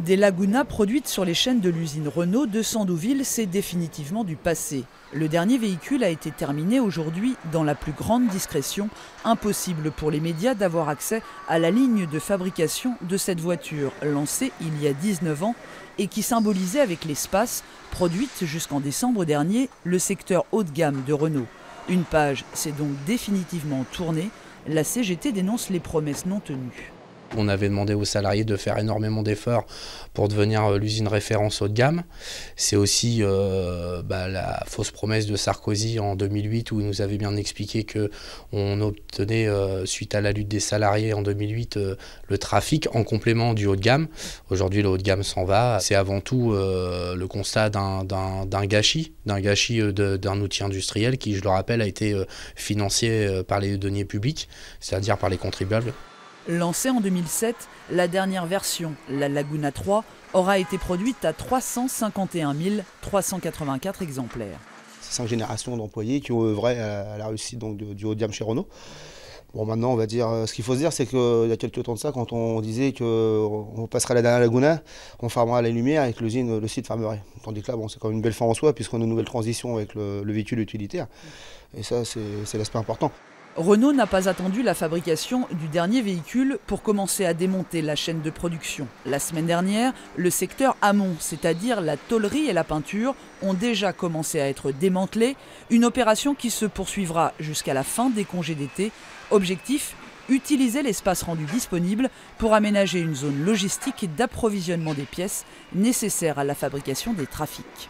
Des Laguna produites sur les chaînes de l'usine Renault de Sandouville, c'est définitivement du passé. Le dernier véhicule a été terminé aujourd'hui dans la plus grande discrétion. Impossible pour les médias d'avoir accès à la ligne de fabrication de cette voiture, lancée il y a 19 ans et qui symbolisait avec l'espace, produite jusqu'en décembre dernier, le secteur haut de gamme de Renault. Une page s'est donc définitivement tournée. La CGT dénonce les promesses non tenues. On avait demandé aux salariés de faire énormément d'efforts pour devenir l'usine référence haut de gamme. C'est aussi la fausse promesse de Sarkozy en 2008 où il nous avait bien expliqué qu'on obtenait, suite à la lutte des salariés en 2008, le trafic en complément du haut de gamme. Aujourd'hui, le haut de gamme s'en va. C'est avant tout le constat d'un gâchis d'un outil industriel qui, je le rappelle, a été financé par les deniers publics, c'est-à-dire par les contribuables. Lancée en 2007, la dernière version, la Laguna 3, aura été produite à 351 384 exemplaires. C'est 5 générations d'employés qui ont œuvré à la réussite du haut de gamme chez Renault. Bon, maintenant, on va dire, ce qu'il faut se dire, c'est qu'il y a quelques temps de ça, quand on disait qu'on passerait la dernière Laguna, on fermerait la lumière et que le site fermerait. Tandis que là, bon, c'est quand même une belle fin en soi, puisqu'on a une nouvelle transition avec le véhicule utilitaire. Et ça, c'est l'aspect important. Renault n'a pas attendu la fabrication du dernier véhicule pour commencer à démonter la chaîne de production. La semaine dernière, le secteur amont, c'est-à-dire la tôlerie et la peinture, ont déjà commencé à être démantelés. Une opération qui se poursuivra jusqu'à la fin des congés d'été. Objectif : utiliser l'espace rendu disponible pour aménager une zone logistique d'approvisionnement des pièces nécessaires à la fabrication des trafics.